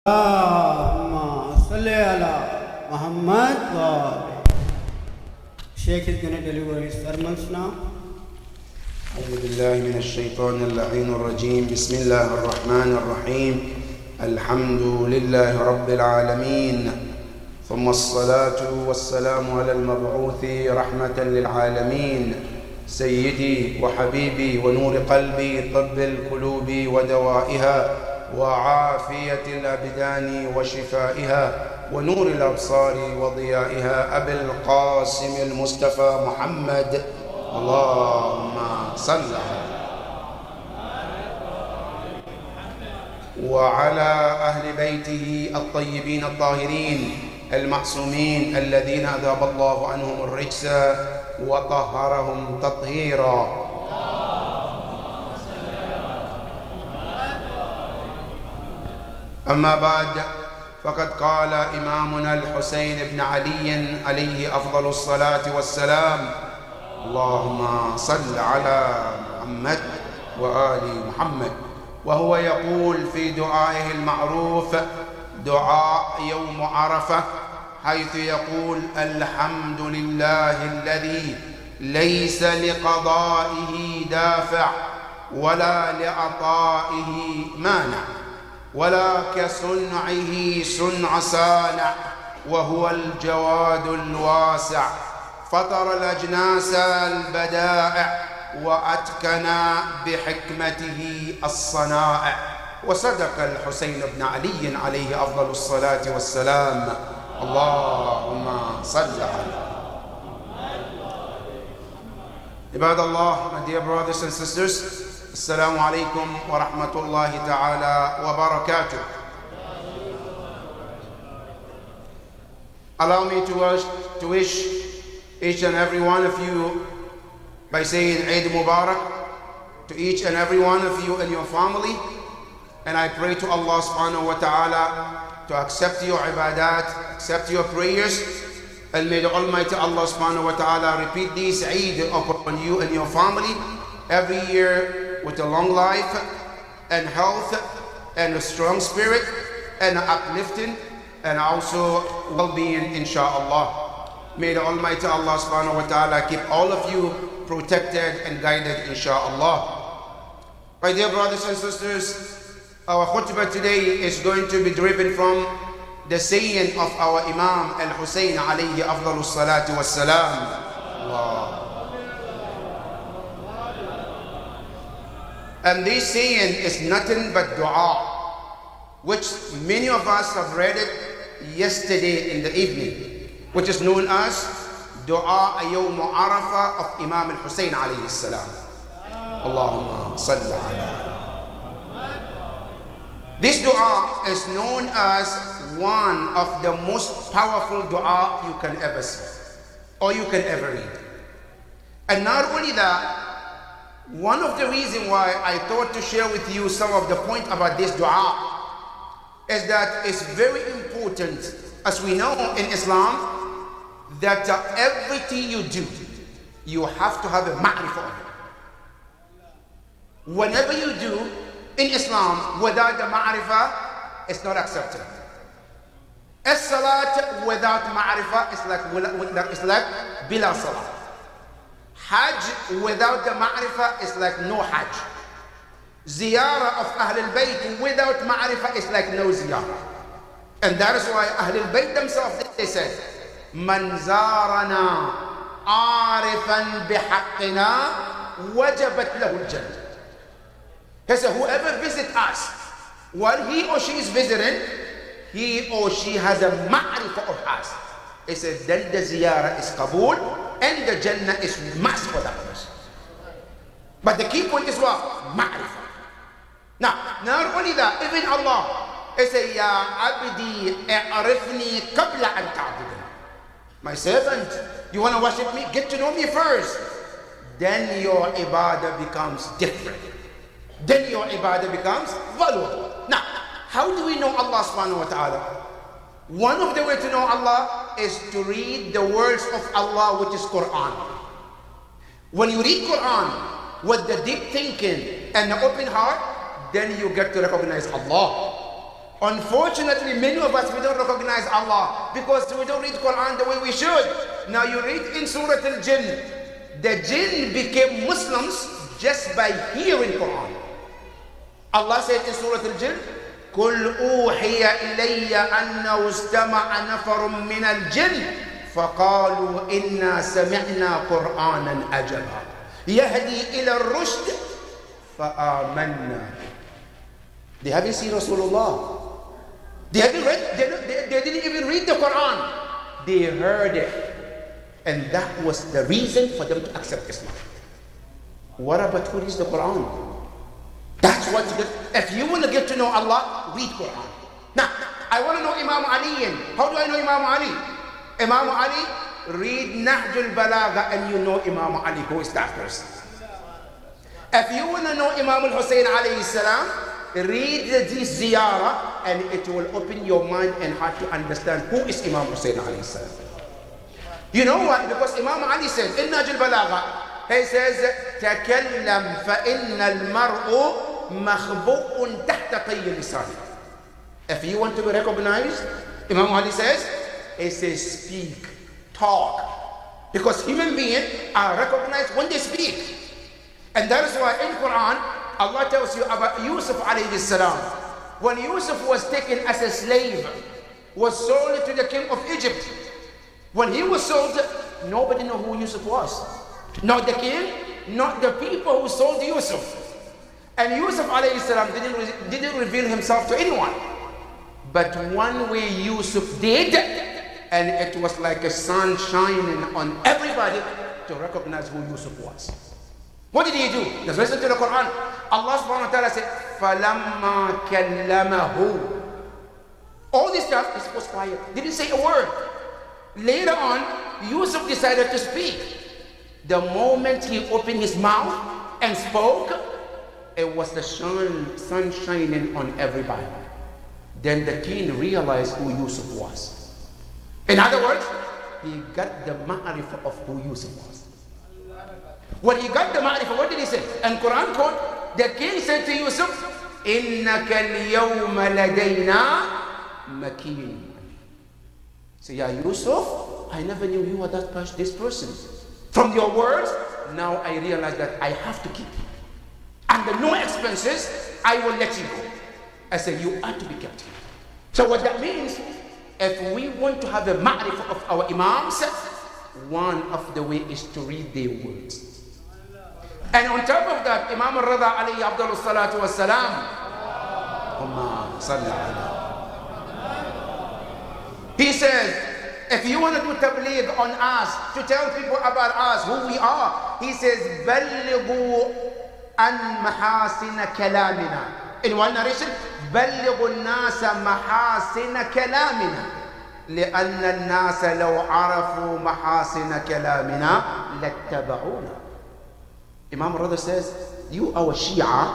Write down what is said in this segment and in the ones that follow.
Allahumma salli ala Muhammad. Sheikh is going to deliver his sermons now. أعوذ بالله من الشيطان اللعين الرجيم. بسم الله الرحمن الرحيم. الحمد لله رب العالمين، ثم الصلاة والسلام على المبعوث رحمة للعالمين، سيدي وحبيبي ونور قلبي، طب القلوب ودوائها، وعافية الأبدان وشفائها، ونور الأبصار وضيائها، أبي القاسم المصطفى محمد. اللهم صل وعلى أهل بيته الطيبين الطاهرين المعصومين الذين أذهب الله عنهم الرجس وطهرهم تطهيرا. أما بعد، فقد قال إمامنا الحسين بن علي عليه أفضل الصلاة والسلام: اللهم صل على محمد وآل محمد. وهو يقول في دعائه المعروف دعاء يوم عرفة، حيث يقول: الحمد لله الذي ليس لقضائه دافع ولا لعطائه مانع، ولا كصنعه صنع صانع، وهو الجواد الواسع، فطر الأجناس البدائع، وأتكن بحكمته الصنائع. وصدق الحسين بن علي عليه أفضل الصلاة والسلام. اللهم صل على عباد الله. My dear brothers and sisters, Assalamu alaikum wa rahmatullahi ta'ala wa barakatuh. Allow me to wish each and every one of you by saying Eid Mubarak to each and every one of you and your family. And I pray to Allah subhanahu wa ta'ala to accept your ibadat, accept your prayers, and may the Almighty Allah subhanahu wa ta'ala repeat these Eid upon you and your family every year with a long life and health and a strong spirit and uplifting and also well-being, inshaAllah. May the Almighty Allah subhanahu wa ta'ala keep all of you protected and guided, inshaAllah. My dear brothers and sisters, our khutbah today is going to be driven from the saying of our Imam Al-Husayn alayhi afdalu salatu wassalam. And this saying is nothing but dua, which many of us have read it yesterday in the evening, which is known as Dua Yawm Arafah of Imam Al-Husayn alayhi salam. Allahumma salli ala. This dua is known as one of the most powerful dua you can ever see or you can ever read. And not only that, one of the reasons why I thought to share with you some of the point about this dua is that it's very important, as we know in Islam, that everything you do, you have to have a ma'rifah of it. Whenever you do in Islam without the ma'rifah, it's not accepted. As-salat without ma'rifah is like bila salat. Hajj without the ma'rifah is like no hajj. Ziyarah of Ahl al-Bayt without ma'rifah is like no ziyarah. And that is why Ahl al-Bayt themselves, they said, Man zarana arifan bihaqqina wajabat lahu al-jannah. He said, whoever visits us, while he or she is visiting, he or she has a ma'rifah of us. He said, then the ziyarah is qabul, and the Jannah is must for that person. But the key point is what? Ma'rifah. Now, not only that, even Allah, He said, Ya abdi a'rifni qabla an ta'budani. My servant, you want to worship me? Get to know me first. Then your ibadah becomes different. Then your ibadah becomes valuable. Now, how do we know Allah subhanahu wa ta'ala? One of the ways to know Allah is to read the words of Allah, which is Quran. When you read Quran with the deep thinking and the open heart, then you get to recognize Allah. Unfortunately, many of us, we don't recognize Allah because we don't read Quran the way we should. Now you read in Surah Al-Jinn, the jinn became Muslims just by hearing Quran. Allah said in Surah Al-Jinn, قُلْ أُوحِيَ إِلَيَّ أَنَّهُ اسْتَمَعَ نَفَرٌ مِّنَ الْجِنِّ فَقَالُوا إِنَّا سَمِعْنَا قُرْآنًا عَجَبًا يَهْدِي إِلَى الرُّشْدِ فَآمَنَّا. They haven't seen Rasulullah. They didn't even read the Quran. They heard it. And that was the reason for them to accept Islam. What about who reads the Quran? That's what you get. If you want to get to know Allah, read Quran. Now, I want to know Imam Ali. How do I know Imam Ali? Imam Ali, read Nahj al-Balagha and you know Imam Ali. Who is that person? If you want to know Imam al-Hussein alayhi salam, read this ziyarah and it will open your mind and heart to understand who is Imam Hussein alayhi salam. You know what? Because Imam Ali said in Nahj al-Balagha, he says, تَكَلَّمْ فَإِنَّ الْمَرْءُ مَخْبُؤٌ تَحْتَ طِيِّ لِسَانِهِ. If you want to be recognized, Imam Ali says, he says, speak, talk. Because human beings are recognized when they speak. And that is why in Quran, Allah tells you about Yusuf alayhi salam. When Yusuf was taken as a slave, was sold to the king of Egypt. When he was sold, nobody knew who Yusuf was. Not the king, not the people who sold Yusuf. And Yusuf alayhi salam didn't reveal himself to anyone. But one way Yusuf did, and it was like a sun shining on everybody to recognize who Yusuf was. What did he do? Just listen to the Quran. Allah subhanahu wa ta'ala said, فَلَمَّا كَلَّمَهُ. All this stuff was quiet. Didn't say a word. Later on, Yusuf decided to speak. The moment he opened his mouth and spoke, it was the sun shining on everybody. Then the king realized who Yusuf was. In other words, he got the ma'rifah of who Yusuf was. When he got the ma'rifah, what did he say? And Quran quote, the king said to Yusuf, إِنَّكَ الْيَوْمَ لَدَيْنَا مَكِينٌ. So yeah, Yusuf, I never knew you were this person. From your words, now I realize that I have to keep you. Under no expenses, I will let you go. I said, you are to be kept here. So what that means, if we want to have a ma'rifah of our imams, one of the way is to read their words. And on top of that, Imam al-Rida alayhi abdullah salatu wassalam, he says, if you want to do tabligh on us, to tell people about us, who we are, he says, بَلِّغُوا أَنْ مَحَاسِنَ كَلَامِنَا. In one narration, بَلِّغُوا النَّاسَ مَحَاسِنَ كَلَامِنَا لِأَنَّ النَّاسَ لَوْ عَرَفُوا مَحَاسِنَ كَلَامِنَا لَاتَّبَعُونَا. Imam Rada says, you our Shia,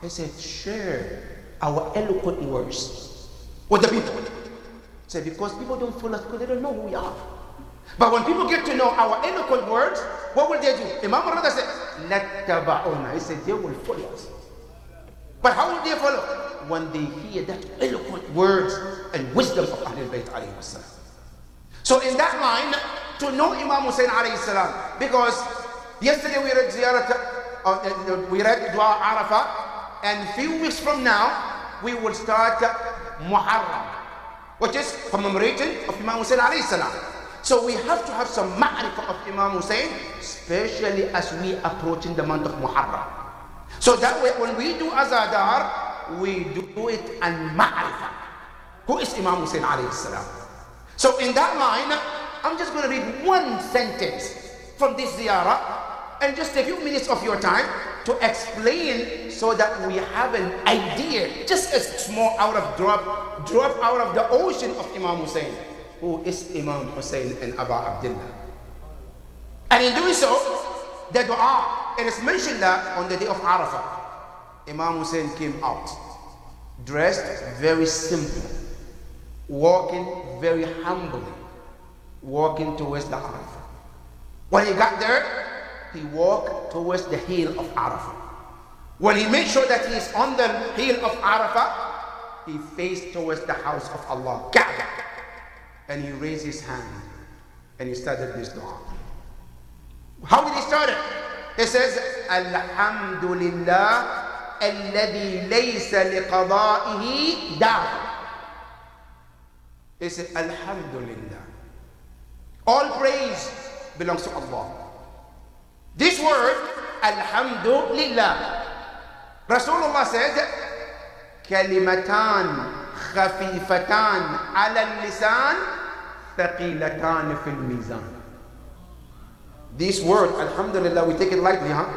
he said, share our eloquent words with the people. Say, because people don't follow us because they don't know who we are. But when people get to know our eloquent words, what will they do? Imam Rada said, لَاتَّبَعُونَا. He said, they will follow us. But how will they follow? When they hear that eloquent words and wisdom of Ahlul Bayt alayhi salam. So in that line, to know Imam Hussein alayhi salam, because yesterday we read Ziyarat, we read Dua Arafah, and a few weeks from now, we will start Muharram, which is commemorating of Imam Hussein alayhi salam. So we have to have some ma'rifah of Imam Hussein, especially as we approaching the month of Muharram. So that way, when we do Azadar, we do it and ma'rifah. Who is Imam Hussein alayhi salam? So in that line, I'm just going to read one sentence from this ziyarah and just a few minutes of your time to explain so that we have an idea, just a small drop out of the ocean of Imam Hussein. Who is Imam Hussein and Aba Abdullah? And in doing so, the dua, it is mentioned that on the day of Arafah, Imam Hussein came out, dressed very simple, walking very humbly, walking towards the Arafah. When he got there, he walked towards the hill of Arafah. When he made sure that he is on the hill of Arafah, he faced towards the house of Allah, Kaaba, and he raised his hand and he started this dua. How did he start it? He says, Alhamdulillah alladhi laysa liqada'ihi da'wa. He said, Alhamdulillah. All praise belongs to Allah. This word, Alhamdulillah, Rasulullah said, Kalimatan khafifatan ala al-lisan, thaqilatan fil mizan. This word, Alhamdulillah, we take it lightly, huh?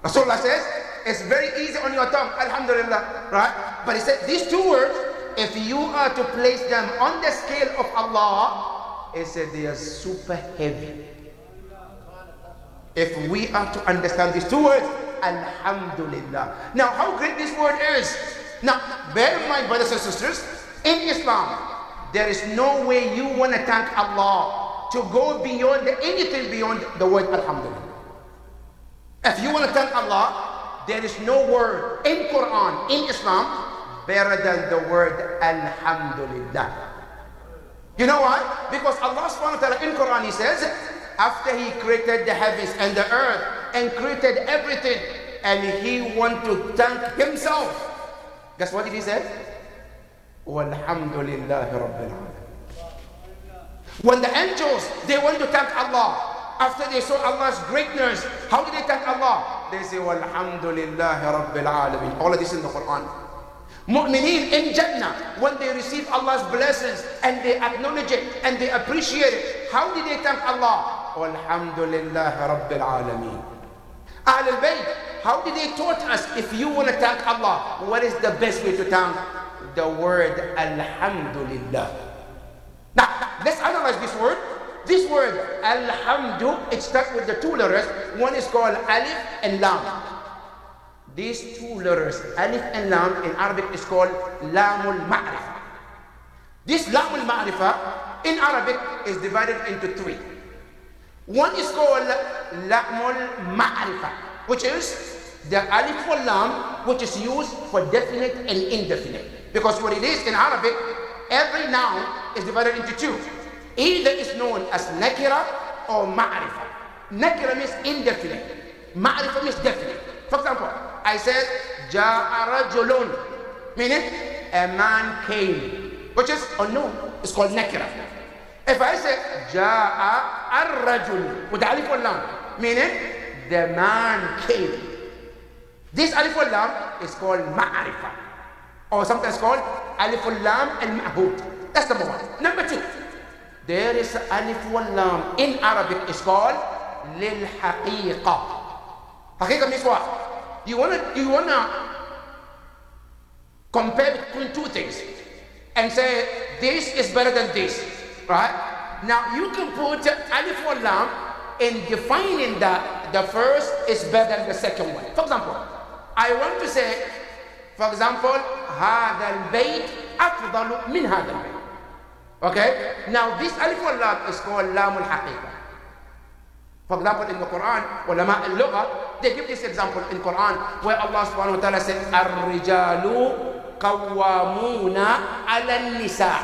Rasulullah says, it's very easy on your tongue, Alhamdulillah, right? But he said, these two words, if you are to place them on the scale of Allah, he said they are super heavy. If we are to understand these two words, Alhamdulillah. Now, how great this word is. Now, bear in mind, brothers and sisters, in Islam, there is no way you want to thank Allah to go beyond anything beyond the word Alhamdulillah. If you want to thank Allah, there is no word in Quran, in Islam, better than the word Alhamdulillah. You know why? Because Allah subhanahu wa ta'ala in Quran, He says, after He created the heavens and the earth and created everything, and He want to thank Himself, guess what did He say? Walhamdulillahi Rabbil Alamin. When the angels, they want to thank Allah, after they saw Allah's greatness, how did they thank Allah? They say, Walhamdulillahi Rabbil Alamin. All of this in the Quran. Mu'mineen in Jannah, when they receive Allah's blessings and they acknowledge it and they appreciate it, how did they thank Allah? Walhamdulillahi Rabbil Alamin. Ahl al-Bayt, how did they taught us, if you want to thank Allah, what is the best way to thank? The word Alhamdulillah. Now, let's analyze this word. This word, Alhamdu, it starts with the two letters. One is called Alif and Lam. These two letters, Alif and Lam, in Arabic is called Lamul Ma'rifah. This Lamul Ma'rifah, in Arabic, is divided into three. One is called Lamul Ma'rifah, which is the Alif wal Lam, which is used for definite and indefinite. Because what it is in Arabic, every noun is divided into two. Either is known as Nakira or Ma'rifah. Nakira means indefinite. Ma'rifah means definite. For example, I said, Ja'a rajulun, meaning a man came, which is unknown. It's called Nakira. If I say, Ja'a ar-rajul, with the Alif wal Lam, meaning the man came. This Alif wal Lam is called Ma'rifah, or sometimes called Alif wal Lam al-Ma'hud. That's number one. Number two, there is Alif wal Lam in Arabic, is called Lil Haqiqa. Haqiqa means what? You wanna compare between two things and say this is better than this, right? Now you can put Alif wal Lam in defining that the first is better than the second one. For example, I want to say, for example, هذا البيت أفضل من هذا البيت. Okay? Now this Alif wal Lam is called Lam al-Haqiqa. For example, in the Quran, ulama al-Lugha, they give this example in Quran where Allah subhanahu wa ta'ala said, Ar-rijalu qawwamuna ala nisa.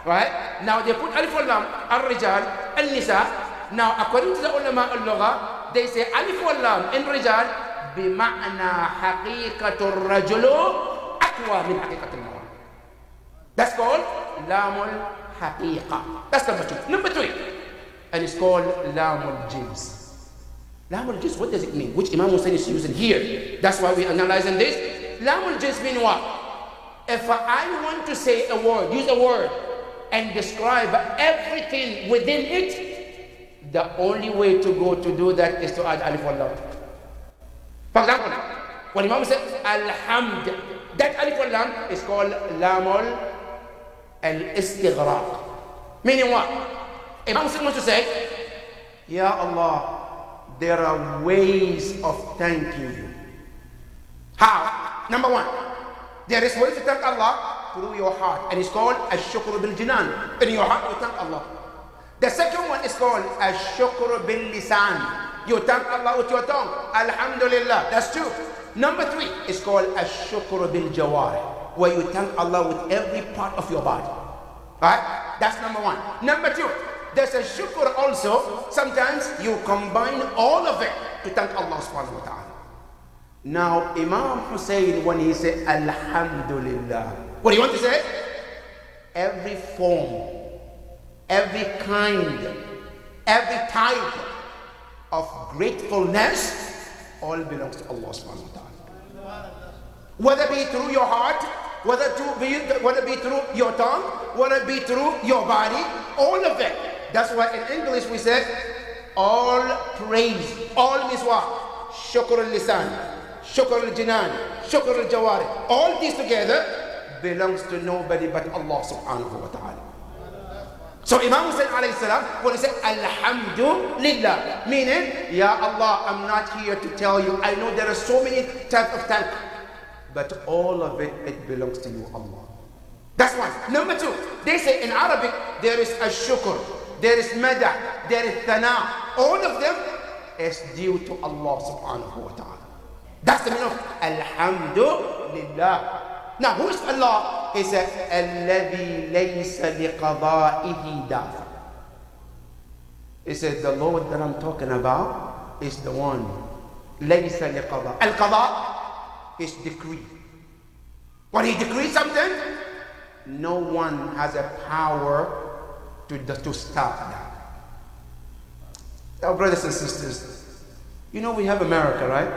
Right? Now they put Alif wal Lam, Ar-rijal, Al-Nisa. Now according to the ulama al-Lugha, they say Alif wal Lam in Rijal bima'na haqiqatul rajulu aqwa min haqiqatul mar'a. That's called Lamul Haqiqa. That's number two. Number three, and it's called Lamul Jins. Lamul Jins, what does it mean? Which Imam Hussein is using here. That's why we're analyzing this. Lamul Jins mean what? If I want to say a word, use a word, and describe everything within it, the only way to go to do that is to add Alif wal Lam. For example, when Imam said Alhamd, that Alif wal Lam is called Lamul al-Istighraq. Meaning what? Imam Muslim wants to say, Ya Allah, there are ways of thanking you. How? Number one, there is way to thank Allah through your heart, and it's called Ash-Shukr bil-Jinan. In your heart, you thank Allah. The second one is called Ash-Shukr bil-Lisan. You thank Allah with your tongue. Alhamdulillah. That's two. Number three is called Ash-Shukr bil-Jawari. where you thank Allah with every part of your body. Right? That's number one. Number two, there's a shukr also. Sometimes you combine all of it to thank Allah subhanahu wa ta'ala. Now, Imam Hussein, when he said Alhamdulillah, what do you want to say? Every form, every kind, every type of gratefulness all belongs to Allah subhanahu wa ta'ala. Whether it be through your heart, whether it be through your tongue, whether it be through your body, all of it. That's why in English we said all praise. All means what? Shukr al-lisan, shukr al-jinan, shukr al-jawari. All these together belongs to nobody but Allah subhanahu wa ta'ala. So Imam Hussein alayhi salam, when he said Alhamdulillah, meaning, Ya Allah, I'm not here to tell you. I know there are so many types of thank, but all of it, it belongs to you, Allah. That's one. Number two, they say in Arabic, there is a shukr, there is madah, there is thana. All of them is due to Allah subhanahu wa ta'ala. That's the meaning of Alhamdulillah. Now, who is Allah? He said, الَّذِي لَيْسَ لِقَضَائِهِ دَافِعٌ. He said, the Lord that I'm talking about is the one. لَيْسَ لِقَضَاء. Al-qada is decree. When he decrees something, no one has a power to stop that. Our brothers and sisters, you know we have America, right?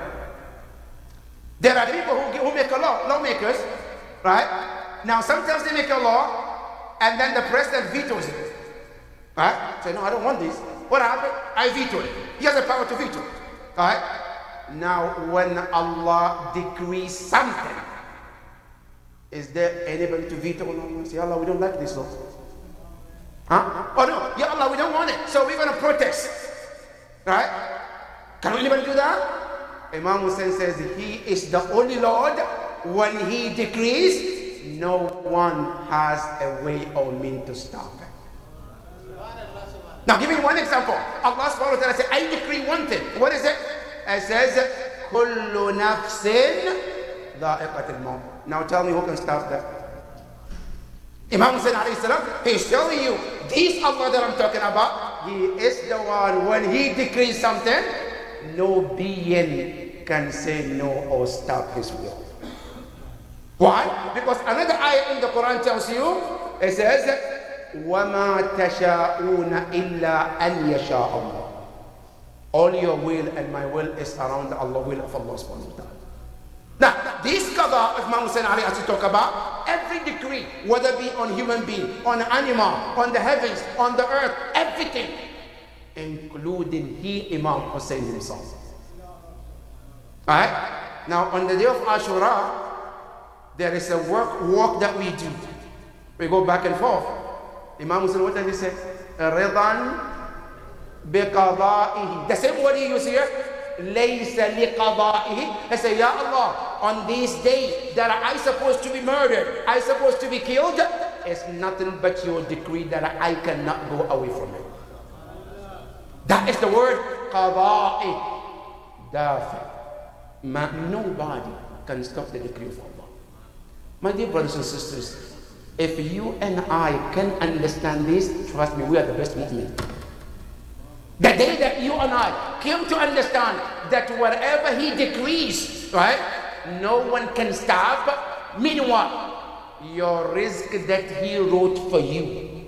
There are people who make a law, lawmakers, right? Now sometimes they make a law and then the president vetoes it. Right? Say, no, I don't want this. What happened? I veto it. He has the power to veto it. Right? Now when Allah decrees something, is there anybody to veto? No, say, Allah, we don't like this law. Huh? Oh no, yeah, Allah, we don't want it. So we're going to protest. Right? Can anybody do that? Imam Hussein says he is the only Lord. When he decrees, no one has a way or means to stop it. Now give me one example. Allah subhanahu wa ta'ala says, I decree one thing. What is it? It says, كُلُّ نَفْسٍ ذَائِقَةِ الْمَوْتِ. Now tell me who can stop that? Imam Hussein alayhi salam, he's telling you, this Allah that I'm talking about, he is the one, when he decrees something, no being can say no or stop his will. Why? Because another ayah in the Quran tells you, it says, وَمَا تَشَاءُونَ إِلَّا أَنْ يَشَاءَ اللَّهُ. All your will and my will is around the Allah will of Allah subhanahu wa ta'ala. Now, this qada of Imam Hussein Ali has to talk about every decree, whether it be on human being, on animal, on the heavens, on the earth, everything, including Imam Hussein himself. Alright? Now on the day of Ashura, there is a walk that we do. We go back and forth. Imam Hussein, what does he say? Ridan biqada'ihi. The same word he uses here. Laysa liqada'ihi. He say, Ya Allah, on this day that I supposed to be murdered, I supposed to be killed, it's nothing but your decree that I cannot go away from it. That is the word qada'i. Dafi. Nobody can stop the decree of Allah. My dear brothers and sisters, if you and I can understand this, trust me, we are the best movement. The day that you and I came to understand that whatever he decrees, right, no one can stop, meaning what? Your risk that he wrote for you,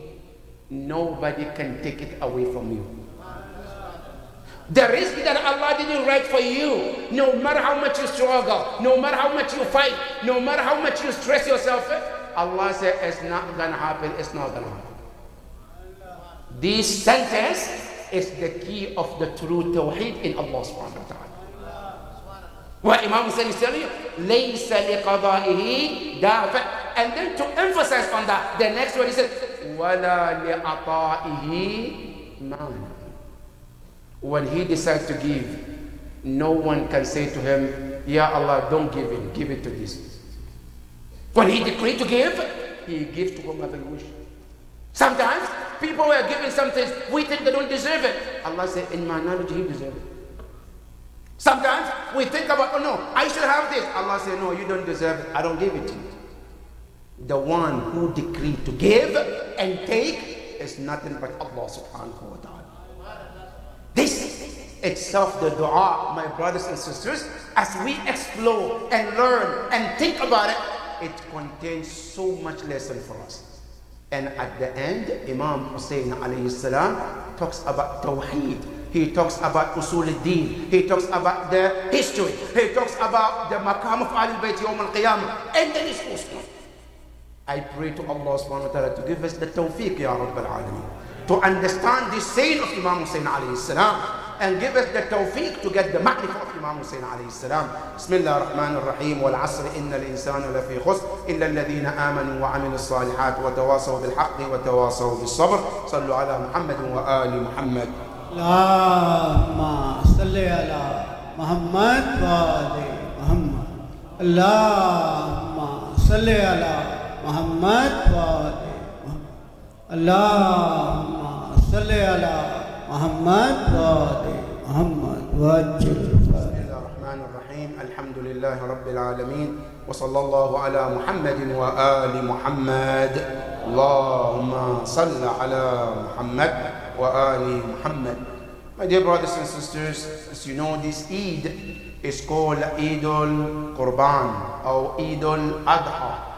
nobody can take it away from you. The risk that Allah didn't write for you, no matter how much you struggle, no matter how much you fight, no matter how much you stress yourself, Allah said it's not gonna happen, it's not gonna happen. This sentence is the key of the true tawheed in Allah subhanahu wa ta'ala. What Imam Hussein is telling you, لَيْسَ لِقَضَائِهِ دَافِعٌ. And then to emphasize on that, the next word he said, وَلَا لِعَطَائِهِ مَانٍ. When he decides to give, no one can say to him, Ya Allah, don't give it, give it to this. When he decreed to give, he gives to whomever he wishes. Sometimes people were giving something, we think they don't deserve it. Allah said, in my knowledge, he deserves it. Sometimes we think about, oh no, I should have this. Allah said, no, you don't deserve it, I don't give it to you. The one who decreed to give and take is nothing but Allah subhanahu wa ta'ala. This itself, the dua, my brothers and sisters, as we explore and learn and think about it, it contains so much lesson for us. And at the end, Imam Hussein alayhi salam talks about Tawheed. He talks about Usul al-Din. He talks about the history. He talks about the Maqam of Ahlul Bayt Yawm al-Qiyamah. And then it's Muslim. I pray to Allah subhanahu wa ta'ala to give us the tawfiq, Ya Rabbal Alameen, to understand the saying of Imam Hussein alayhi salam, and give us the tawfiq to get the ma'rifah of Imam Hussein alayhi salam. Bismillah ar-Rahman ar-Rahim. Wal asr inna al-insana lafi khusr illa alladhina amanu wa amilu salihat wa tawasaw bil haqqi wa tawasaw bis sabr. Sallu ala Muhammadin wa ali Muhammad. Allahumma salli ala Muhammad wa ali Muhammad. Allahumma salli ala Muhammad wa ali Muhammad. Allahumma salli ala Muhammad wa ali Muhammad. Bismillahir-Rahmanir Rahim. Alhamdulillahi Rabbil Alameen. Wa sallallahu ala Muhammadin wa ali Muhammad. Allahumma salli ala Muhammad wa ali Muhammad. My dear brothers and sisters, as you know, this Eid is called Eid al-Qurban or Eid al-Adha.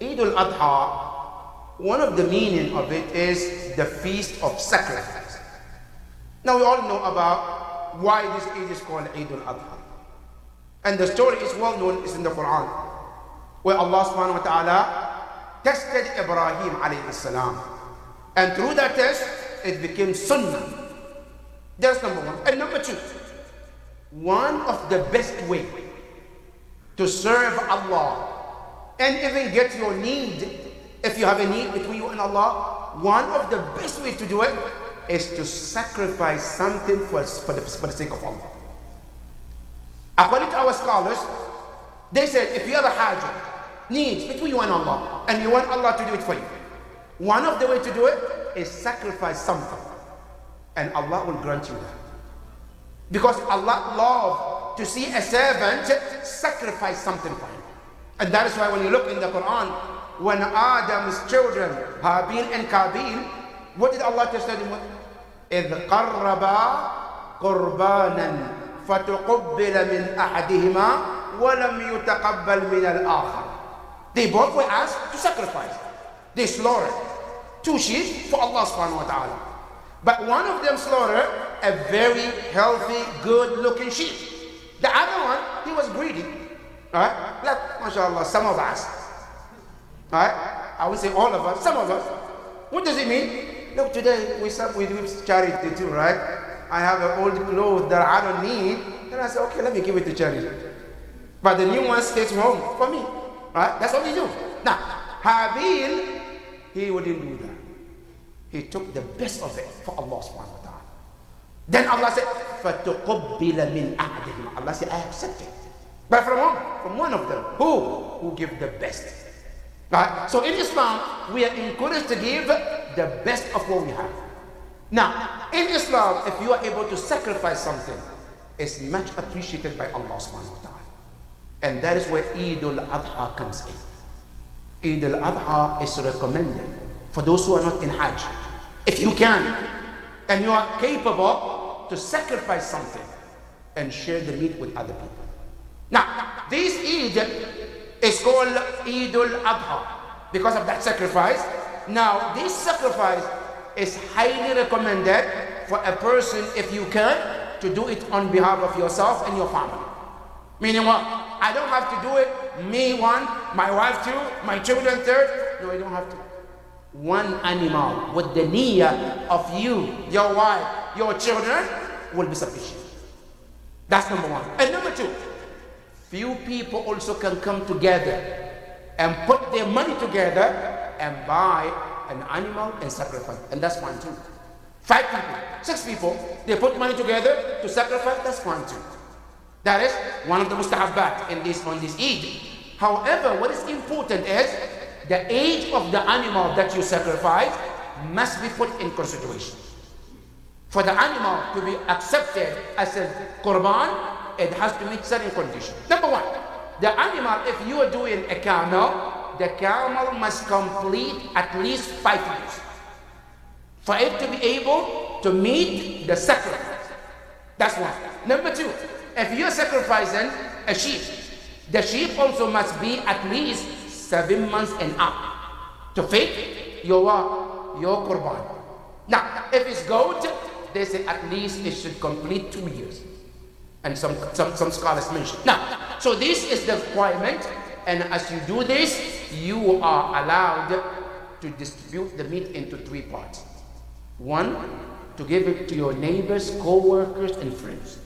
Eid al-Adha, one of the meaning of it is the feast of sacrifice. Now we all know about why this Eid is called Eid al-Adha. And the story is well known, it's in the Quran, where Allah subhanahu wa ta'ala tested Ibrahim alayhi salam. And through that test, it became sunnah. That's number one. And number two, one of the best way to serve Allah and even get your need, if you have a need between you and Allah, one of the best ways to do it is to sacrifice something for the sake of Allah. According to our scholars, they said if you have a haja, needs between you and Allah, and you want Allah to do it for you, one of the ways to do it is sacrifice something, and Allah will grant you that. Because Allah loves to see a servant sacrifice something for him. And that is why when you look in the Quran, when Adam's children, Habil and Qabil, what did Allah test them with? إِذْ قَرَّبَا قُرْبَانًا فَتُقُبِّلَ مِنْ أَحَدِهِمَا وَلَمْ يُتَقَبَّلْ مِنَ الْآخَرِ. They both were asked to sacrifice. They slaughtered 2 sheep for Allah subhanahu wa ta'ala. But one of them slaughtered a very healthy, good-looking sheep. The other one, he was greedy. Alright? Like, mashallah, some of us. Alright? I would say all of us, some of us. What does it mean? Look, today we do charity too, right? I have an old clothes that I don't need, and I say, okay, let me give it to charity. But the new one stays home for me. Right? That's what we do. Now, Habil, he wouldn't do that. He took the best of it for Allah subhanahu wa ta'ala. Then Allah said, فَتُقُبِّلَ مِنْ أَحْدِهِمَا. Allah said, I accept it. But from whom? From one of them. Who give the best. Right? So in Islam, we are encouraged to give the best of what we have. Now, in Islam, if you are able to sacrifice something, it's much appreciated by Allah subhanahu wa ta'ala. And that is where Eid al-Adha comes in. Eid al-Adha is recommended for those who are not in Hajj. If you can, and you are capable to sacrifice something and share the meat with other people. Now, this Eid is called Eid al-Adha because of that sacrifice. Now, this sacrifice is highly recommended for a person, if you can, to do it on behalf of yourself and your family. Meaning what? I don't have to do it, me one, my wife two, my children third. No, you don't have to. One animal with the niyyah of you, your wife, your children will be sufficient. That's number one. And number two, few people also can come together and put their money together and buy an animal and sacrifice. And that's fine too. 5 people, 6 people, they put money together to sacrifice, that's fine too. That is one of the mustahabbat on this Eid. However, what is important is the age of the animal that you sacrifice must be put in consideration. For the animal to be accepted as a qurban, it has to meet certain conditions. Number one, the animal, if you are doing a camel, the camel must complete at least 5 years for it to be able to meet the sacrifice. That's one. Number two, if you're sacrificing a sheep, the sheep also must be at least 7 months and up to fit your qurban. Now, if it's goat, they say at least it should complete 2 years. And some scholars mention. Now, so this is the requirement, and as you do this, you are allowed to distribute the meat into 3 parts. One, to give it to your neighbors, co-workers, and friends.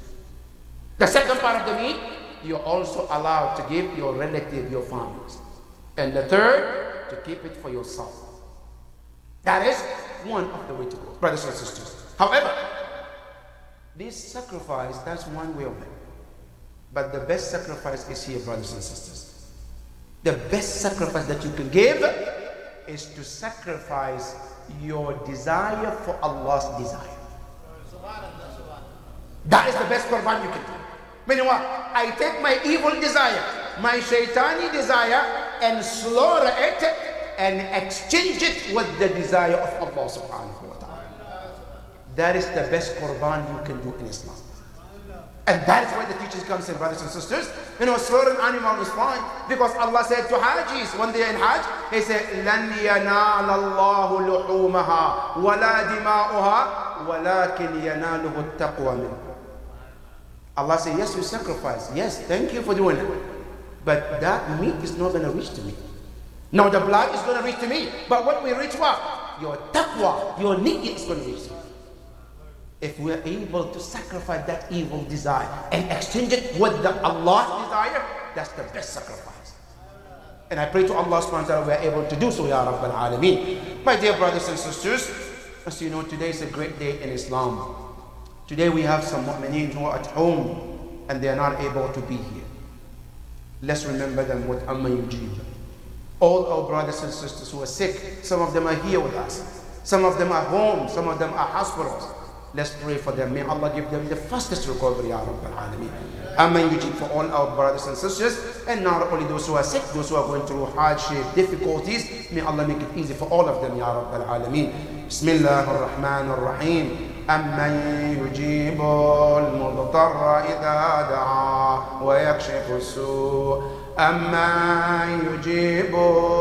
The second part of the meat, you're also allowed to give your relative, your families. And the third, to keep it for yourself. That is one of the way to go, brothers and sisters. However, this sacrifice, that's one way of it. But the best sacrifice is here, brothers and sisters. The best sacrifice that you can give is to sacrifice your desire for Allah's desire. That is the best qurban you can do. Meaning what? I take my evil desire, my shaitani desire, and slaughter it and exchange it with the desire of Allah subhanahu wa ta'ala. That is the best qurban you can do in Islam. And that is why the teachings comes in, brothers and sisters. You know, slaughtering animal is fine, because Allah said to Hajis when they are in Hajj, He said, لَنْ يَنَالَ اللَّهُ لُحُومَهَا وَلَا دِمَاؤُهَا وَلَكِنْ يَنَالُهُ التَّقْوَى مِنْهُ. Allah said, yes, you sacrifice. Yes, thank you for doing it. But that meat is not going to reach to me. No, the blood is going to reach to me. But what we reach what? Your taqwa, your niyyah is going to reach to me. If we are able to sacrifice that evil desire and exchange it with the Allah's desire, that's the best sacrifice. And I pray to Allah subhanahu wa ta'ala we are able to do so, Ya Rabbal Alameen. My dear brothers and sisters, as you know, today is a great day in Islam. Today we have some mu'mineen who are at home and they are not able to be here. Let's remember them with Amma Yujib. All our brothers and sisters who are sick, some of them are here with us. Some of them are home, some of them are hospitals. Let's pray for them. May Allah give them the fastest recovery, Ya Rabbal Alameen. Amen. Yujib for all our brothers and sisters, and not only those who are sick, those who are going through hardship, difficulties. May Allah make it easy for all of them, Ya Rabbal Alameen. Bismillah ar-Rahman ar-Rahim. أمن يجيب المضطر إذا دعاه ويكشف السوء أمن يجيب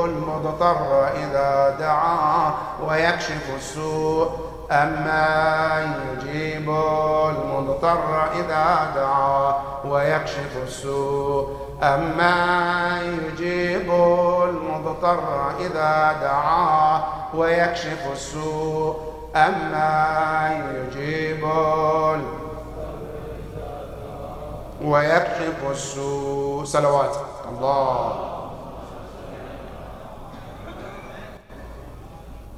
المضطر إذا دعاه ويكشف السوء أمن يجيب المضطر إذا دعاه ويكشف السوء أمن يجيب المضطر إذا دعاه ويكشف السوء أما يجيب ويكشف السوء. صلوات الله.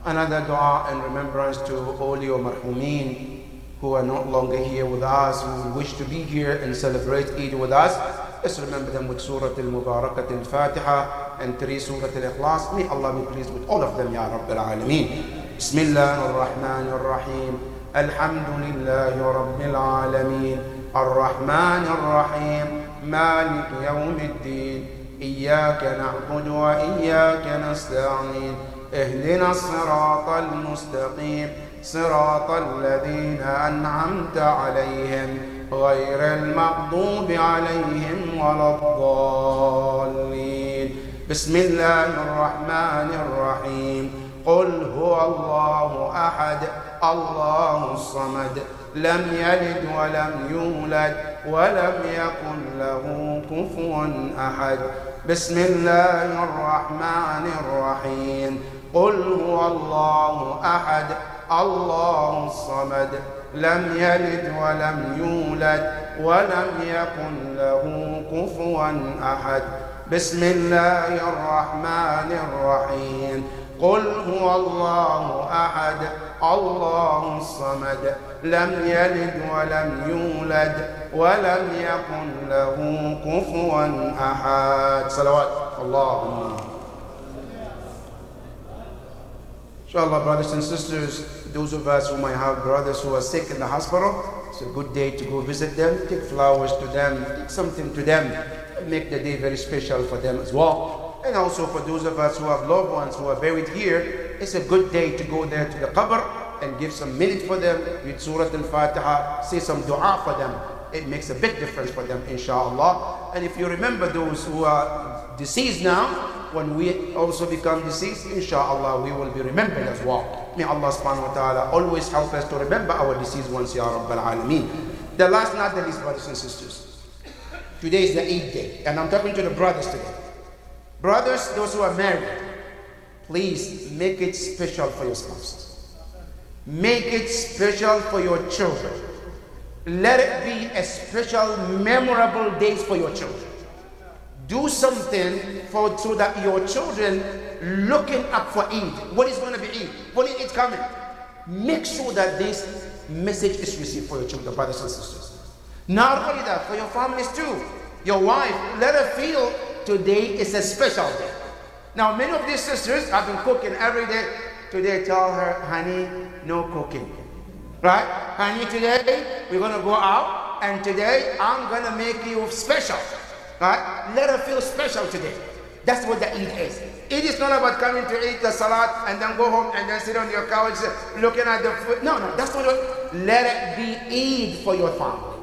Another dua and remembrance to all your marhumeen who are no longer here with us, who wish to be here and celebrate Eid with us. Let's remember them with Surah Al-Mubarakat Al-Fatiha and 3 Surah Al-Ikhlas. May Allah be pleased with all of them, Ya Rabbil Alameen. بسم الله الرحمن الرحيم الحمد لله رب العالمين الرحمن الرحيم مالك يوم الدين إياك نعبد وإياك نستعين اهدنا الصراط المستقيم صراط الذين أنعمت عليهم غير المغضوب عليهم ولا الضالين. بسم الله الرحمن الرحيم قل هو الله أحد الله الصمد لم يلد ولم يولد ولم يكن له كفوا أحد. بسم الله الرحمن الرحيم قل هو الله أحد الله الصمد لم يلد ولم يولد ولم يكن له كفوا أحد. بسم الله الرحمن الرحيم قل هو الله أحد الله الصمد لم يلد ولم يولد ولم يكن له كفوا أحد. صلوات اللهم. Inshallah, brothers and sisters, those of us who might have brothers who are sick in the hospital, it's a good day to go visit them, take flowers to them, take something to them, make the day very special for them as well. And also for those of us who have loved ones who are buried here, it's a good day to go there to the qabr and give some minute for them, read Surah Al-Fatiha, say some dua for them. It makes a big difference for them, inshallah. And if you remember those who are deceased now, when we also become deceased, inshallah, we will be remembered as well. May Allah subhanahu wa ta'ala always help us to remember our deceased ones, Ya Rabbal Alameen. The last, not the least, brothers and sisters. Today is the Eid day, and I'm talking to the brothers today. Brothers, those who are married, please make it special for your spouse. Make it special for your children. Let it be a special, memorable day for your children. Do something so that your children looking up for Eid. What is going to be Eid? When is it coming? Make sure that this message is received for your children, brothers and sisters. Not only that, for your families too. Your wife, let her feel today is a special day. Now, many of these sisters have been cooking every day. Today, tell her, honey, no cooking. Right? Honey, today, we're going to go out, and today, I'm going to make you special. Right? Let her feel special today. That's what the Eid is. It is not about coming to eat the salat and then go home and then sit on your couch looking at the food. No, that's not what. Let it be Eid for your family.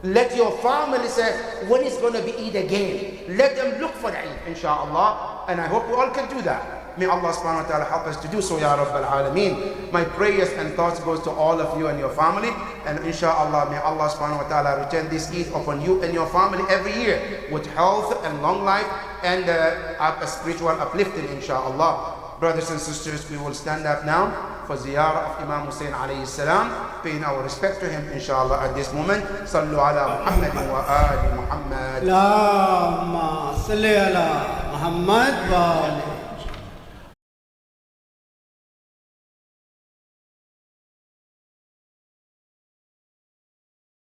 Let your family say, when is going to be Eid again? Let them look for the Eid, inshallah. And I hope we all can do that. May Allah subhanahu wa ta'ala help us to do so, Ya Rabbal Alameen. My prayers and thoughts goes to all of you and your family. And inshallah, may Allah subhanahu wa ta'ala return this Eid upon you and your family every year with health and long life and a spiritual uplifting, inshallah. Brothers and sisters, we will stand up now for ziyarah of Imam Hussein alayhi salam, paying our respect to him, inshallah, at this moment. Sallu ala Muhammadin wa ali Muhammad. Allahumma salli ala Muhammad wa ali